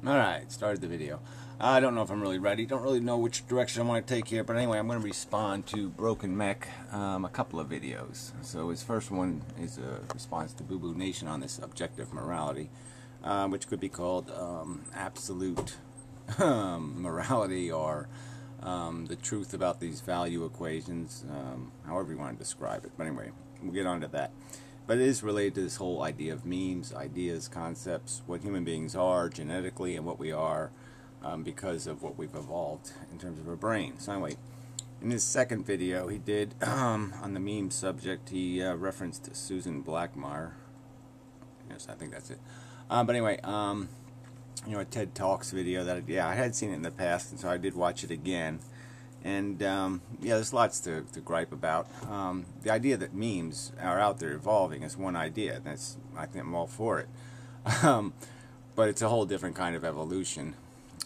Alright, started the video. I don't know if I'm really ready. Don't really know which direction I want to take here, but anyway, I'm going to respond to br0kenmech a couple of videos. So his first one is a response to Boo Boo Nation on this objective morality, which could be called absolute morality, or the truth about these value equations, however you want to describe it. But anyway, we'll get on to that. But it is related to this whole idea of memes, ideas, concepts, what human beings are genetically and what we are because of what we've evolved in terms of our brain. So anyway, in his second video he did on the meme subject, he referenced Susan Blackmar. Yes, I think that's it. But anyway, you know, a TED Talks video that I had seen it in the past, and so I did watch it again. And yeah, there's lots to gripe about. The idea that memes are out there evolving is one idea. That's, I think I'm all for it. But it's a whole different kind of evolution.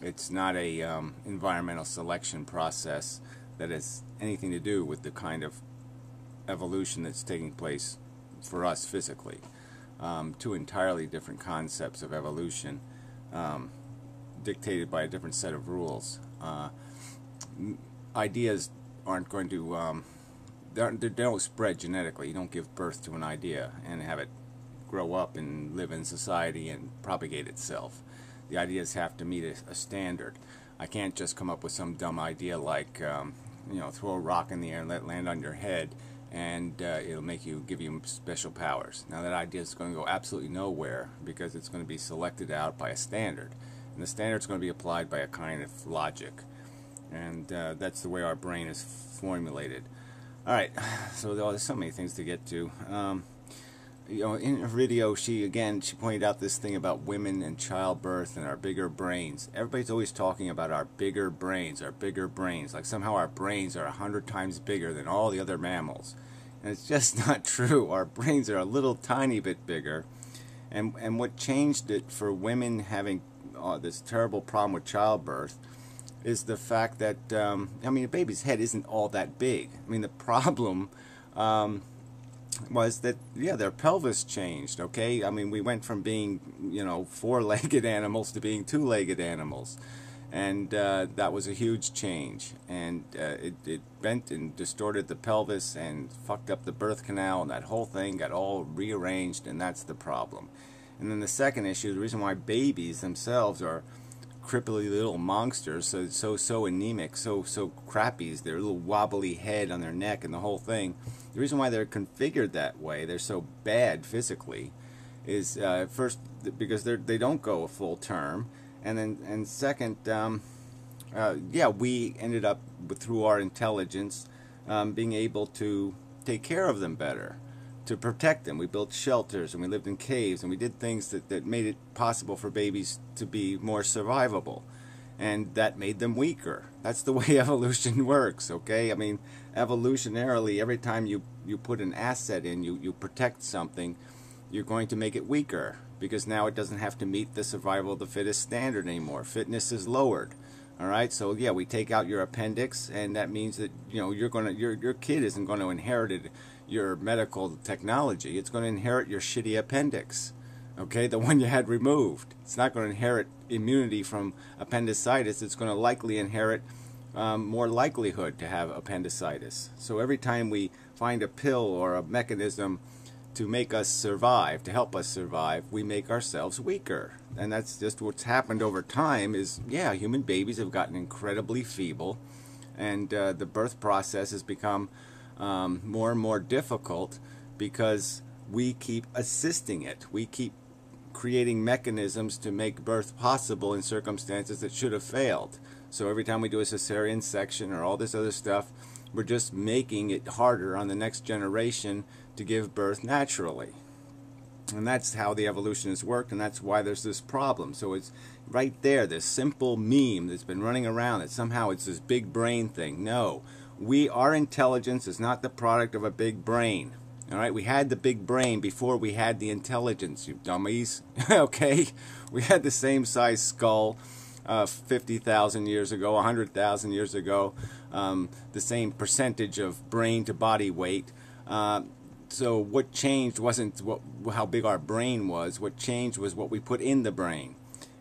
It's not a environmental selection process that has anything to do with the kind of evolution that's taking place for us physically. Two entirely different concepts of evolution, dictated by a different set of rules. Ideas aren't going to they don't spread genetically. You don't give birth to an idea and have it grow up and live in society and propagate itself. The ideas have to meet a standard. I can't just come up with some dumb idea like you know, throw a rock in the air and let it land on your head and it'll give you special powers. Now that idea is going to go absolutely nowhere because it's going to be selected out by a standard, and the standard is going to be applied by a kind of logic. And that's the way our brain is formulated. Alright, so there's so many things to get to. You know, in her video, she pointed out this thing about women and childbirth and our bigger brains. Everybody's always talking about our bigger brains, like somehow our brains are 100 times bigger than all the other mammals. And it's just not true. Our brains are a little tiny bit bigger. And what changed it for women having this terrible problem with childbirth is the fact that, I mean, a baby's head isn't all that big. I mean, the problem was that, yeah, their pelvis changed, okay? I mean, we went from being, you know, four-legged animals to being two-legged animals. And that was a huge change. And it bent and distorted the pelvis and fucked up the birth canal, and that whole thing got all rearranged, and that's the problem. And then the second issue, the reason why babies themselves are cripply little monsters, so anemic, so crappy, their little wobbly head on their neck and the whole thing. The reason why they're configured that way, they're so bad physically, is first because they don't go a full term, and second, yeah, we ended up through our intelligence being able to take care of them better, to protect them. We built shelters and we lived in caves and we did things that made it possible for babies to be more survivable, and that made them weaker. That's the way evolution works, okay? I mean, evolutionarily, every time you put an asset in, you protect something, you're going to make it weaker, because now it doesn't have to meet the survival of the fittest standard anymore. Fitness is lowered. Alright, so yeah, we take out your appendix, and that means that, you know, your kid isn't going to inherit your medical technology. It's going to inherit your shitty appendix, okay, the one you had removed. It's not going to inherit immunity from appendicitis. It's going to likely inherit more likelihood to have appendicitis. So every time we find a pill or a mechanism to make us survive, to help us survive, we make ourselves weaker. And that's just what's happened over time. Is, yeah, human babies have gotten incredibly feeble, and the birth process has become more and more difficult because we keep assisting it. We keep creating mechanisms to make birth possible in circumstances that should have failed. So every time we do a cesarean section or all this other stuff, we're just making it harder on the next generation to give birth naturally. And that's how the evolution has worked, and that's why there's this problem. So it's right there, this simple meme that's been running around that somehow it's this big brain thing. No, our intelligence is not the product of a big brain. Alright, we had the big brain before we had the intelligence, you dummies. Okay, we had the same size skull 50,000 years ago, 100,000 years ago, the same percentage of brain to body weight. So what changed wasn't how big our brain was. What changed was what we put in the brain.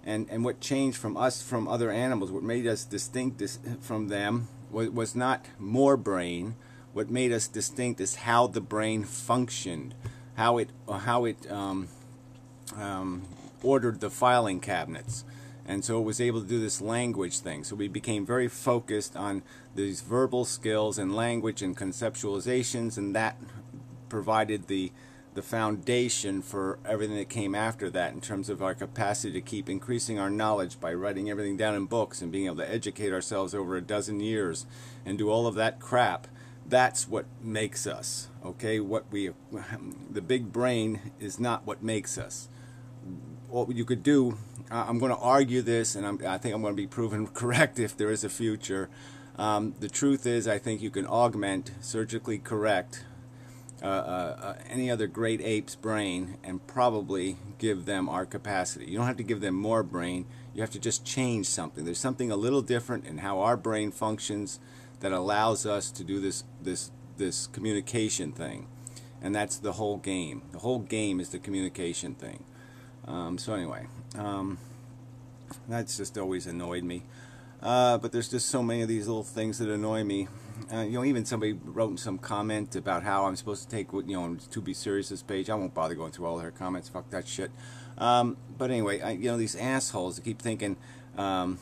And what changed from us from other animals, what made us distinct from them, was not more brain. What made us distinct is how the brain functioned, how it ordered the filing cabinets. And so it was able to do this language thing. So we became very focused on these verbal skills and language and conceptualizations, and that provided the foundation for everything that came after that in terms of our capacity to keep increasing our knowledge by writing everything down in books and being able to educate ourselves over a dozen years and do all of that crap. That's what makes us, okay? The big brain is not what makes us. What you could do, I'm going to argue this, and I think I'm going to be proven correct if there is a future. The truth is, I think you can augment, surgically correct any other great ape's brain and probably give them our capacity. You don't have to give them more brain. You have to just change something. There's something a little different in how our brain functions that allows us to do this communication thing, and that's the whole game. The whole game is the communication thing. So anyway, that's just always annoyed me. But there's just so many of these little things that annoy me. Even somebody wrote in some comment about how I'm supposed to take, to be serious this page. I won't bother going through all her comments. Fuck that shit. But anyway, these assholes that keep thinking, now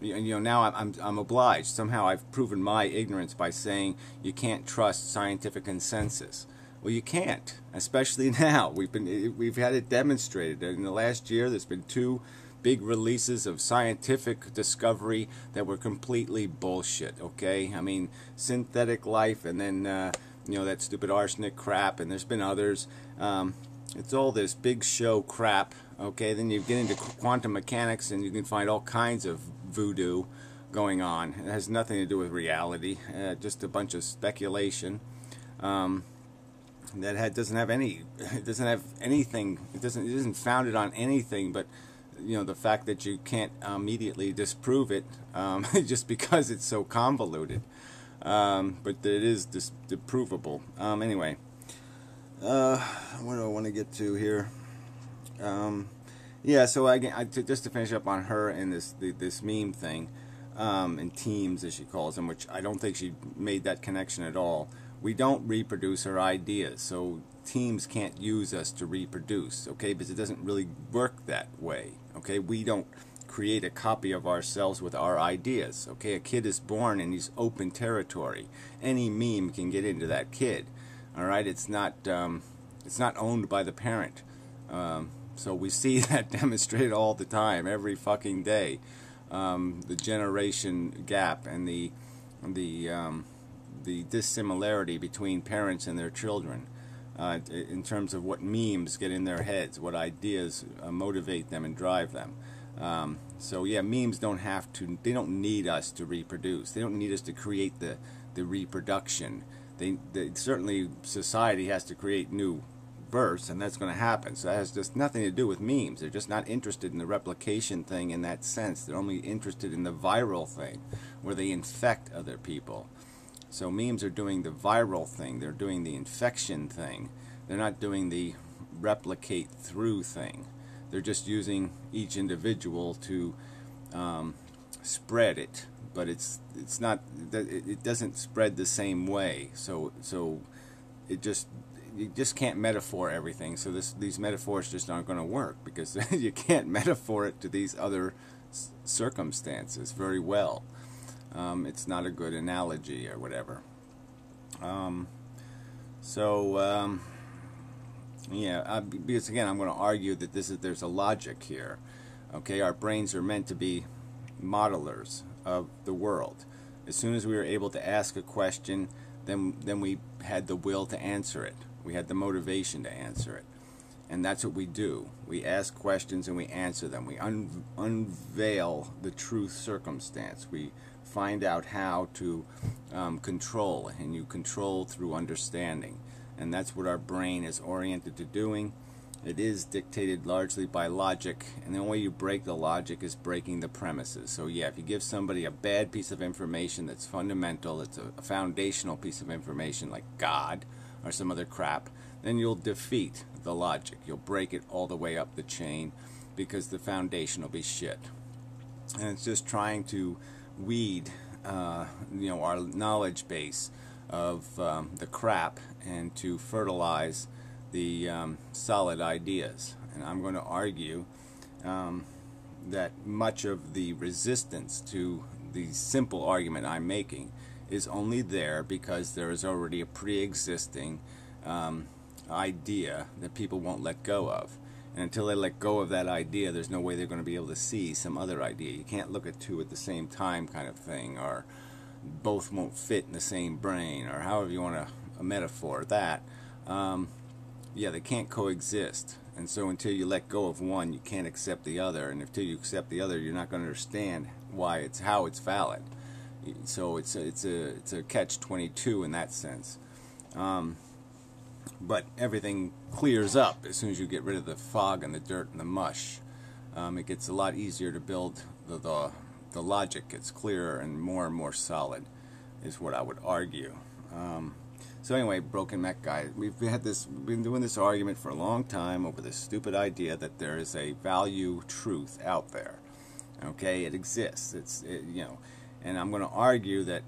I'm obliged. Somehow I've proven my ignorance by saying you can't trust scientific consensus. Well, you can't, especially now. We've had it demonstrated. In the last year, there's been 2 big releases of scientific discovery that were completely bullshit, okay? I mean, synthetic life, and then, that stupid arsenic crap, and there's been others. It's all this big show crap, okay? Then you get into quantum mechanics, and you can find all kinds of voodoo going on. It has nothing to do with reality, just a bunch of speculation. That doesn't have anything. It isn't founded on anything but the fact that you can't immediately disprove it just because it's so convoluted. But it is disprovable. Anyway, what do I want to get to here? Yeah. So just to finish up on her and this meme thing, and teams as she calls them, which I don't think she made that connection at all. We don't reproduce her ideas, so teams can't use us to reproduce, okay, because it doesn't really work that way, okay? We don't create a copy of ourselves with our ideas, okay? A kid is born and he's open territory. Any meme can get into that kid, all right? It's not owned by the parent. So we see that demonstrated all the time, every fucking day. The generation gap and the dissimilarity between parents and their children in terms of what memes get in their heads, what ideas motivate them and drive them. So yeah, memes they don't need us to reproduce. They don't need us to create the reproduction. Certainly society has to create new verse, and that's going to happen. So that has just nothing to do with memes. They're just not interested in the replication thing in that sense. They're only interested in the viral thing, where they infect other people. So memes are doing the viral thing. They're doing the infection thing. They're not doing the replicate through thing. They're just using each individual to spread it, but it's not. It doesn't spread the same way. So you just can't metaphor everything. So these metaphors just aren't going to work because you can't metaphor it to these other circumstances very well. It's not a good analogy or whatever. Yeah, because again, I'm going to argue that there's a logic here. Okay, our brains are meant to be modelers of the world. As soon as we were able to ask a question, then we had the will to answer it. We had the motivation to answer it. And that's what we do. We ask questions and we answer them. We unveil the truth circumstance. We find out how to control, and you control through understanding. And that's what our brain is oriented to doing. It is dictated largely by logic, and the only way you break the logic is breaking the premises. So yeah, if you give somebody a bad piece of information that's fundamental, it's a foundational piece of information like God or some other crap, then you'll defeat the logic. You'll break it all the way up the chain, because the foundation will be shit. And it's just trying to weed, our knowledge base of the crap and to fertilize the solid ideas. And I'm going to argue that much of the resistance to the simple argument I'm making is only there because there is already a pre-existing idea that people won't let go of. And until they let go of that idea, there's no way they're going to be able to see some other idea. You can't look at two at the same time kind of thing, or both won't fit in the same brain, or however you want to metaphor that. Yeah, they can't coexist. And so until you let go of one, you can't accept the other. And until you accept the other, you're not going to understand how it's valid. So it's a catch-22 in that sense. But everything clears up as soon as you get rid of the fog and the dirt and the mush. It gets a lot easier to build. The logic gets clearer and more solid, is what I would argue. So anyway, Broken Mech guy, we've been doing this argument for a long time over this stupid idea that there is a value truth out there. Okay, it exists. And I'm going to argue that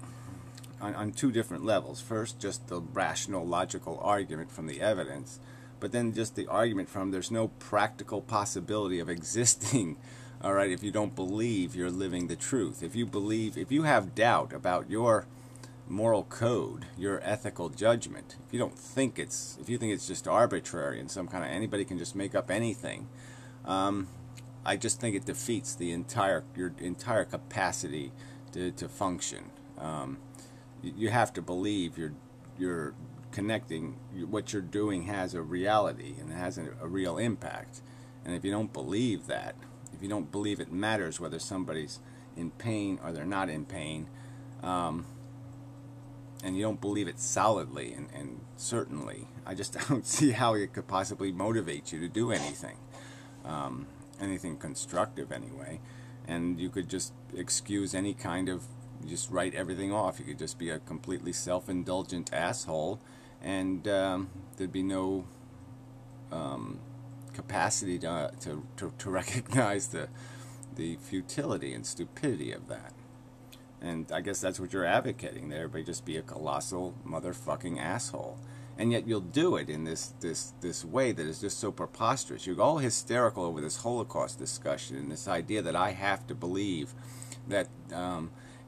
on two different levels. First, just the rational, logical argument from the evidence, but then just the argument from there's no practical possibility of existing, all right, if you don't believe you're living the truth. If you have doubt about your moral code, your ethical judgment, if you think it's just arbitrary and some kind of anybody can just make up anything, I just think it defeats your entire capacity to function. You have to believe you're connecting, what you're doing has a reality and it has a real impact. And if you don't believe that, if you don't believe it matters whether somebody's in pain or they're not in pain, and you don't believe it solidly and certainly, I just don't see how it could possibly motivate you to do anything. Anything constructive anyway. And you could just excuse any kind of, just write everything off. You could just be a completely self-indulgent asshole, and there'd be no capacity to recognize the futility and stupidity of that. And I guess that's what you're advocating there. Everybody just be a colossal motherfucking asshole. And yet you'll do it in this way that is just so preposterous. You're all hysterical over this Holocaust discussion and this idea that I have to believe that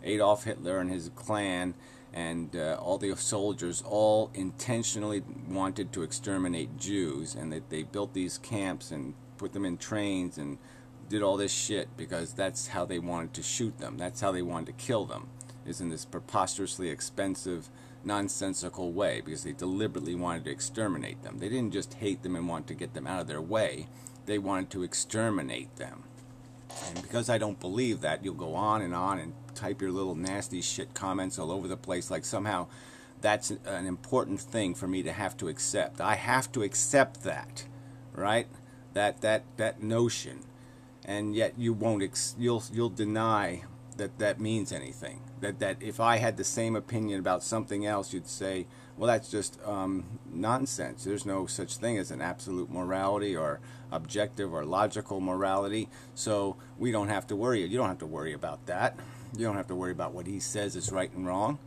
Adolf Hitler and his clan and all the soldiers all intentionally wanted to exterminate Jews, and that they built these camps and put them in trains and did all this shit because that's how they wanted to shoot them. That's how they wanted to kill them, is in this preposterously expensive, nonsensical way, because they deliberately wanted to exterminate them. They didn't just hate them and want to get them out of their way. They wanted to exterminate them. And because I don't believe that, you'll go on and type your little nasty shit comments all over the place like somehow that's an important thing for me to have to accept. I have to accept that, right? That notion. And yet you won't, you'll deny that means anything. That if I had the same opinion about something else, you'd say, well, that's just nonsense. There's no such thing as an absolute morality or objective or logical morality, so we don't have to worry. You don't have to worry about that. You don't have to worry about what he says is right and wrong.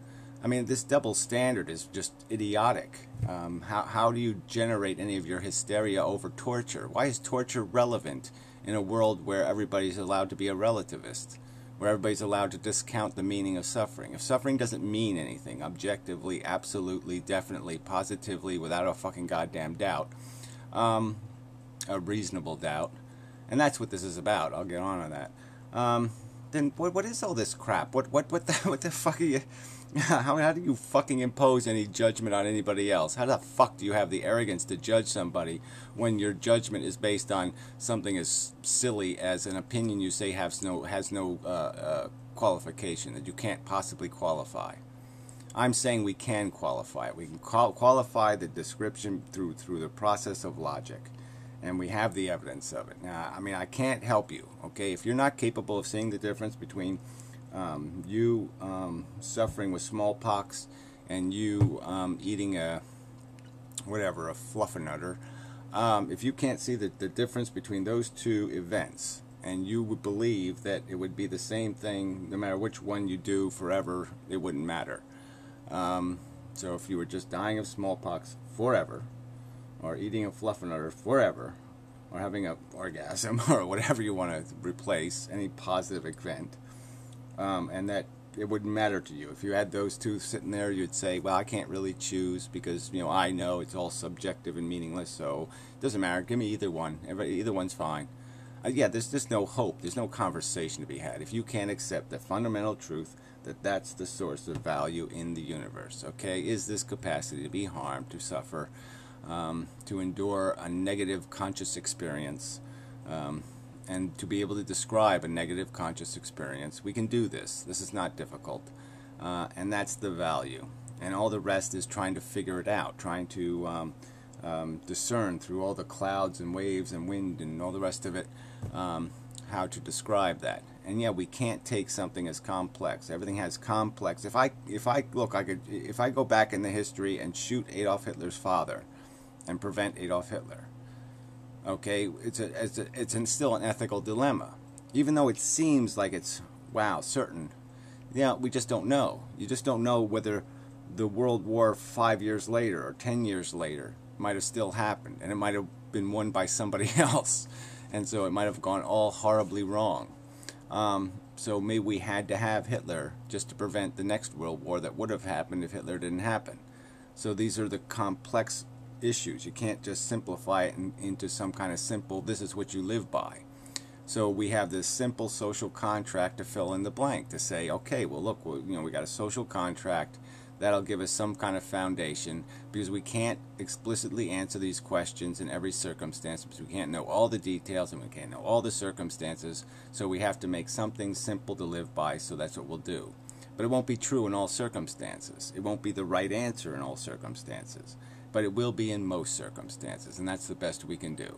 I mean, this double standard is just idiotic. How do you generate any of your hysteria over torture? Why is torture relevant in a world where everybody's allowed to be a relativist, where everybody's allowed to discount the meaning of suffering? If suffering doesn't mean anything, objectively, absolutely, definitely, positively, without a fucking goddamn doubt, a reasonable doubt, and that's what this is about. I'll get on that. Then what is all this crap? What the fuck are you? How do you fucking impose any judgment on anybody else? How the fuck do you have the arrogance to judge somebody when your judgment is based on something as silly as an opinion you say has no qualification, that you can't possibly qualify? I'm saying we can qualify it. We can qualify the description through the process of logic, and we have the evidence of it. Now, I mean, I can't help you, okay? If you're not capable of seeing the difference between you suffering with smallpox and you eating a fluffernutter, if you can't see the difference between those two events, and you would believe that it would be the same thing no matter which one you do forever, it wouldn't matter. So if you were just dying of smallpox forever, or eating a fluffernutter forever, or having an orgasm, or whatever you want to replace, any positive event, and that it wouldn't matter to you. If you had those two sitting there, you'd say, well, I can't really choose because, you know, I know it's all subjective and meaningless, so it doesn't matter. Give me either one. Either one's fine. Yeah, there's just no hope. There's no conversation to be had. If you can't accept the fundamental truth that that's the source of value in the universe, okay? Is this capacity to be harmed, to suffer, to endure a negative conscious experience, and to be able to describe a negative conscious experience. We can do this. This is not difficult. And that's the value. And all the rest is trying to figure it out, trying to discern through all the clouds and waves and wind and all the rest of it, how to describe that. And yeah, we can't take something as complex. Everything has complex. If I go back in the history and shoot Adolf Hitler's father and prevent Adolf Hitler, okay, it's still an ethical dilemma. Even though it seems like it's, wow, certain, yeah, we just don't know. You just don't know whether the World War 5 years later or 10 years later might have still happened, and it might have been won by somebody else, and so it might have gone all horribly wrong. So maybe we had to have Hitler just to prevent the next World War that would have happened if Hitler didn't happen. So these are the complex issues. You can't just simplify it into some kind of simple, this is what you live by. So we have this simple social contract to fill in the blank, to say, okay, well look, we got a social contract that'll give us some kind of foundation, because we can't explicitly answer these questions in every circumstance, because we can't know all the details and we can't know all the circumstances, so we have to make something simple to live by, so that's what we'll do. But it won't be true in all circumstances. It won't be the right answer in all circumstances, but it will be in most circumstances, and that's the best we can do.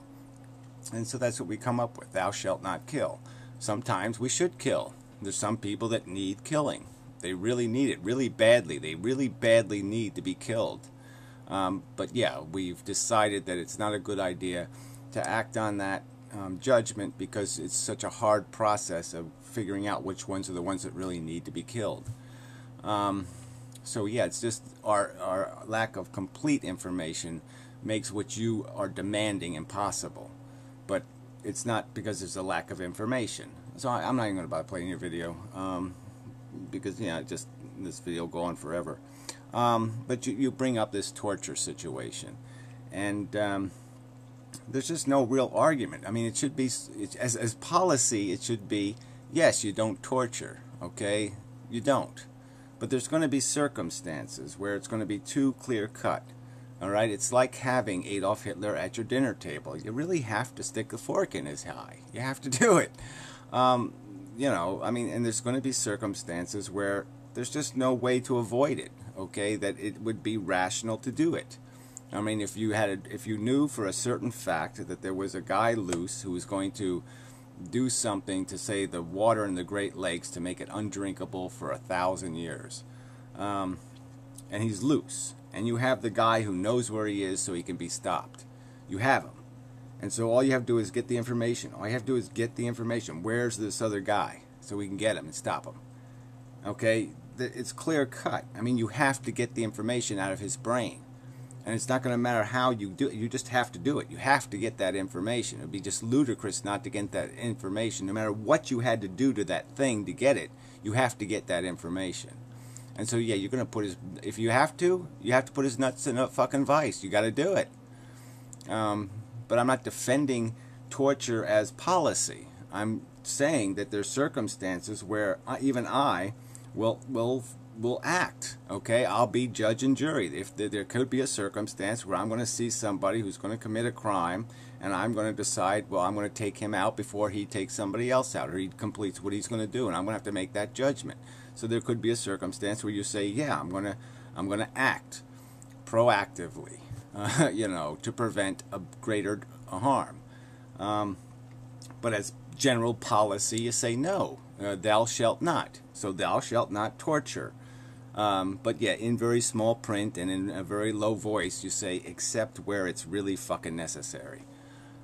And so that's what we come up with. Thou shalt not kill. Sometimes we should kill. There's some people that need killing. They really need it really badly. They really badly need to be killed. But yeah, we've decided that it's not a good idea to act on that judgment, because it's such a hard process of figuring out which ones are the ones that really need to be killed. So yeah, it's just our lack of complete information makes what you are demanding impossible. But it's not because there's a lack of information. So I'm not even going to bother playing your video, because just this video will go on forever. But you bring up this torture situation, and there's just no real argument. I mean, it should be, as policy, it should be, yes, you don't torture, okay? You don't. But there's going to be circumstances where it's going to be too clear-cut. All right, it's like having Adolf Hitler at your dinner table. You really have to stick a fork in his eye. You have to do it. I mean, and there's going to be circumstances where there's just no way to avoid it, okay, that it would be rational to do it. I mean, if you knew for a certain fact that there was a guy loose who was going to do something to, say, the water in the Great Lakes to make it undrinkable for 1,000 years, and he's loose, and you have the guy who knows where he is so he can be stopped. You have him. And so all you have to do is get the information. All you have to do is get the information. Where's this other guy? So we can get him and stop him. Okay? It's clear cut. I mean, you have to get the information out of his brain. And it's not going to matter how you do it. You just have to do it. You have to get that information. It would be just ludicrous not to get that information. No matter what you had to do to that thing to get it, you have to get that information. And so, yeah, you're going to put his... If you have to put his nuts in a fucking vice. You got to do it. But I'm not defending torture as policy. I'm saying that there's circumstances where even I will act. Okay, I'll be judge and jury. If there could be a circumstance where I'm going to see somebody who's going to commit a crime, and I'm going to decide, well, I'm going to take him out before he takes somebody else out, or he completes what he's going to do, and I'm going to have to make that judgment. So there could be a circumstance where you say, yeah, I'm going to act proactively. To prevent a greater harm. But as general policy, you say no, thou shalt not. So thou shalt not torture. But yeah, in very small print and in a very low voice, you say, except where it's really fucking necessary.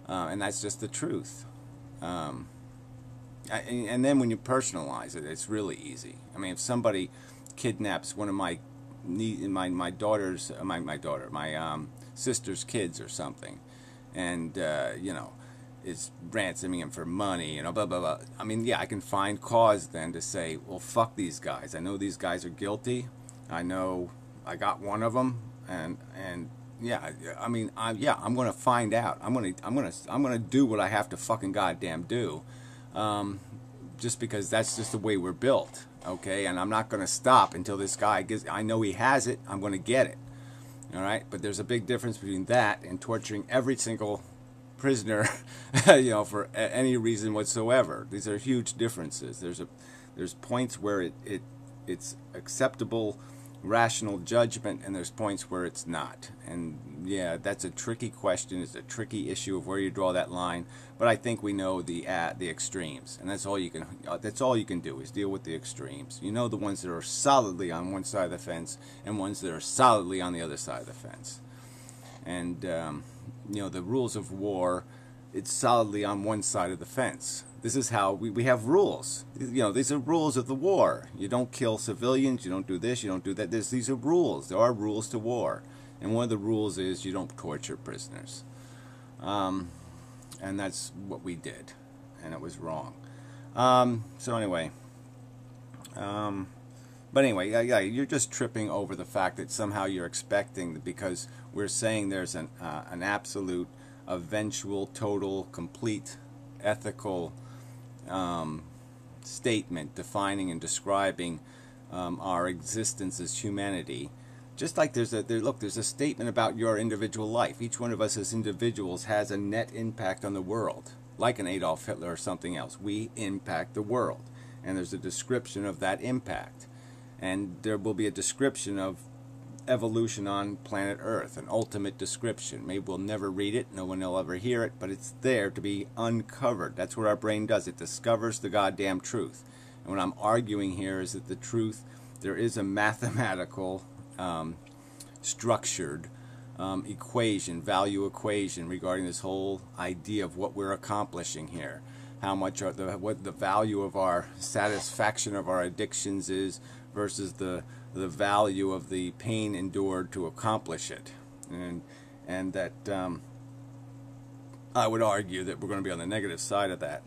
And that's just the truth. And then when you personalize it, it's really easy. I mean, if somebody kidnaps one of my daughter's, my sister's kids or something, and, is ransoming him for money, blah, blah, blah. I mean, yeah, I can find cause then to say, well, fuck these guys. I know these guys are guilty. I know I got one of them, and yeah, I mean, I'm going to find out. I'm going to do what I have to fucking goddamn do, just because that's just the way we're built, okay? And I'm not going to stop until this guy I know he has it. I'm going to get it, all right? But there's a big difference between that and torturing every single prisoner, for any reason whatsoever. These are huge differences. There's points where it's acceptable, rational judgment, and there's points where it's not. And yeah, that's a tricky question. It's a tricky issue of where you draw that line. But I think we know the extremes, and that's all you can do is deal with the extremes. You know the ones that are solidly on one side of the fence and ones that are solidly on the other side of the fence. And the rules of war, it's solidly on one side of the fence. This is how we have rules. These are rules of the war. You don't kill civilians. You don't do this. You don't do that. These are rules. There are rules to war. And one of the rules is you don't torture prisoners. And that's what we did. And it was wrong. So anyway. But anyway, yeah, you're just tripping over the fact that somehow you're expecting, because we're saying there's an absolute, eventual, total, complete, ethical statement defining and describing our existence as humanity. Just like there's a statement about your individual life. Each one of us as individuals has a net impact on the world, like an Adolf Hitler or something else. We impact the world, and there's a description of that impact. And there will be a description of evolution on planet Earth, an ultimate description. Maybe we'll never read it, no one will ever hear it, but it's there to be uncovered. That's what our brain does. It discovers the goddamn truth. And what I'm arguing here is that the truth, there is a mathematical, structured equation, value equation regarding this whole idea of what we're accomplishing here. How much what the value of our satisfaction of our addictions is versus the value of the pain endured to accomplish it, and that I would argue that we're going to be on the negative side of that.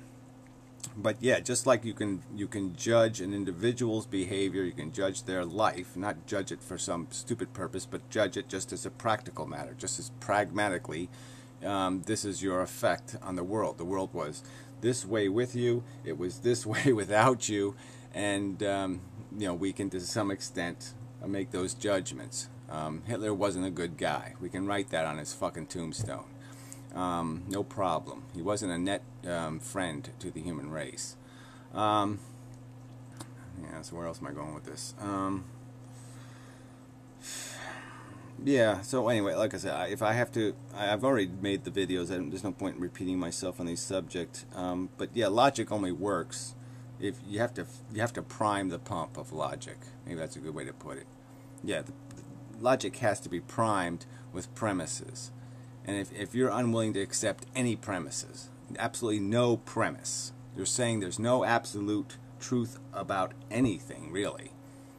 But yeah, just like you can judge an individual's behavior, you can judge their life, not judge it for some stupid purpose, but judge it just as a practical matter, just as pragmatically. This is your effect on the world. The world was this way with you, it was this way without you, and we can to some extent make those judgments. Hitler wasn't a good guy. We can write that on his fucking tombstone. No problem. He wasn't a net friend to the human race. Yeah, so where else am I going with this? Yeah, so anyway, like I said, if I have to, I've already made the videos. There's no point in repeating myself on these subjects. But yeah, logic only works if you have to prime the pump of logic. Maybe that's a good way to put it. Yeah, the logic has to be primed with premises. And if you're unwilling to accept any premises, absolutely no premise, you're saying there's no absolute truth about anything, really.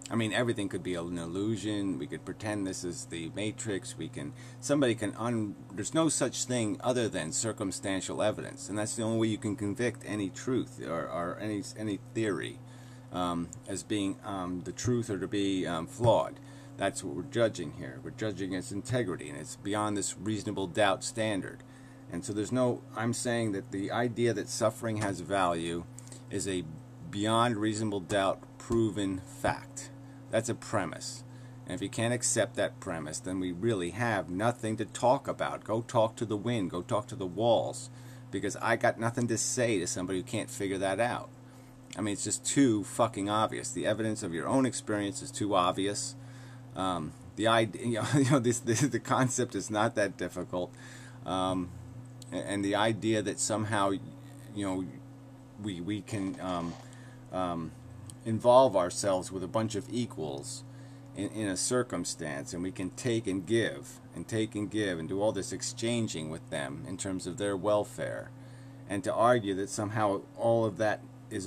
I mean, everything could be an illusion. We could pretend this is the Matrix. There's no such thing other than circumstantial evidence, and that's the only way you can convict any truth or any theory as being the truth or to be flawed. That's what we're judging here. We're judging its integrity, and it's beyond this reasonable doubt standard. And so I'm saying that the idea that suffering has value is a beyond reasonable doubt proven fact. That's a premise. And if you can't accept that premise, then we really have nothing to talk about. Go talk to the wind. Go talk to the walls. Because I got nothing to say to somebody who can't figure that out. I mean, it's just too fucking obvious. The evidence of your own experience is too obvious. The idea, the concept is not that difficult. And the idea that somehow, we can involve ourselves with a bunch of equals in a circumstance, and we can take and give and take and give and do all this exchanging with them in terms of their welfare, and to argue that somehow all of that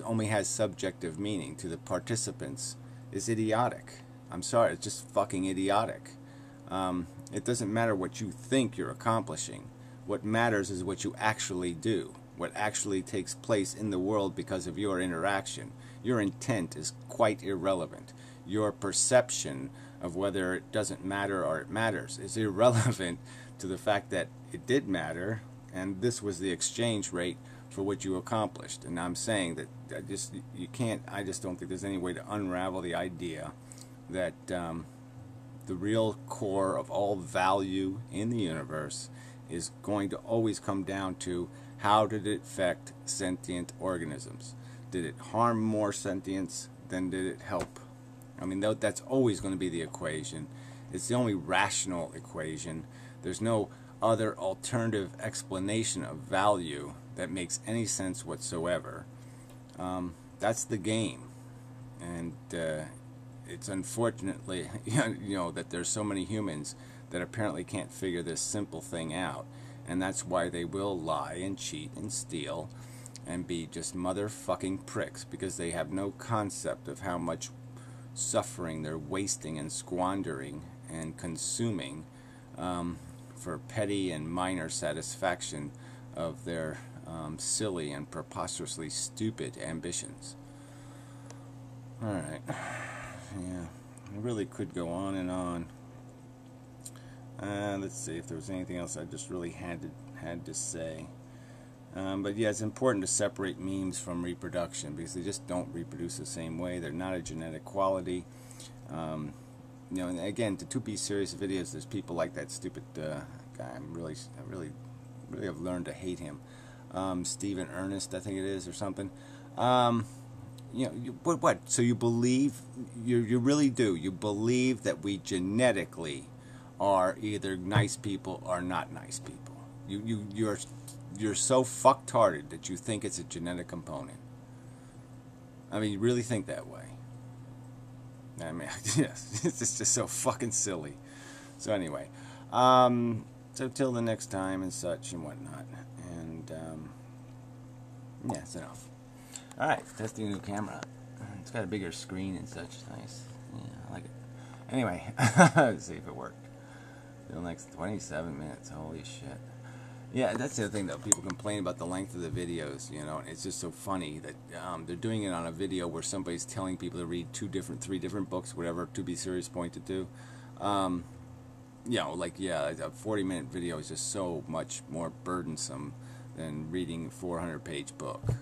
only has subjective meaning to the participants is idiotic. I'm sorry, it's just fucking idiotic. It doesn't matter what you think you're accomplishing. What matters is what you actually do, what actually takes place in the world because of your interaction. Your intent is quite irrelevant. Your perception of whether it doesn't matter or it matters is irrelevant to the fact that it did matter, and this was the exchange rate for what you accomplished. And I'm saying that I just don't think there's any way to unravel the idea that the real core of all value in the universe is going to always come down to how did it affect sentient organisms? Did it harm more sentience than did it help? I mean, that's always going to be the equation. It's the only rational equation. There's no other alternative explanation of value that makes any sense whatsoever. That's the game. And it's unfortunately, that there's so many humans that apparently can't figure this simple thing out. And that's why they will lie and cheat and steal and be just motherfucking pricks, because they have no concept of how much suffering they're wasting and squandering and consuming for petty and minor satisfaction of their silly and preposterously stupid ambitions. Alright. Yeah. I really could go on and on. Let's see if there was anything else I just really had to say. But yeah, it's important to separate memes from reproduction, because they just don't reproduce the same way. They're not a genetic quality. And again, to be serious videos, there's people like that stupid guy. I really have learned to hate him. Stephen Ernest, I think it is, or something. What? So you believe, you really do, you believe that we genetically are either nice people or not nice people. You're so fucktarded that you think it's a genetic component. I mean, you really think that way. I mean, yes, it's just so fucking silly. So anyway, so till the next time and such and whatnot. And yeah, it's enough. All right, testing a new camera. It's got a bigger screen and such. Nice. Yeah, I like it. Anyway, let's see if it worked. The next 27 minutes. Holy shit. Yeah, that's the other thing, though. People complain about the length of the videos, and it's just so funny that they're doing it on a video where somebody's telling people to read 3 different books, whatever, to be serious pointed to. A 40-minute video is just so much more burdensome than reading a 400-page book.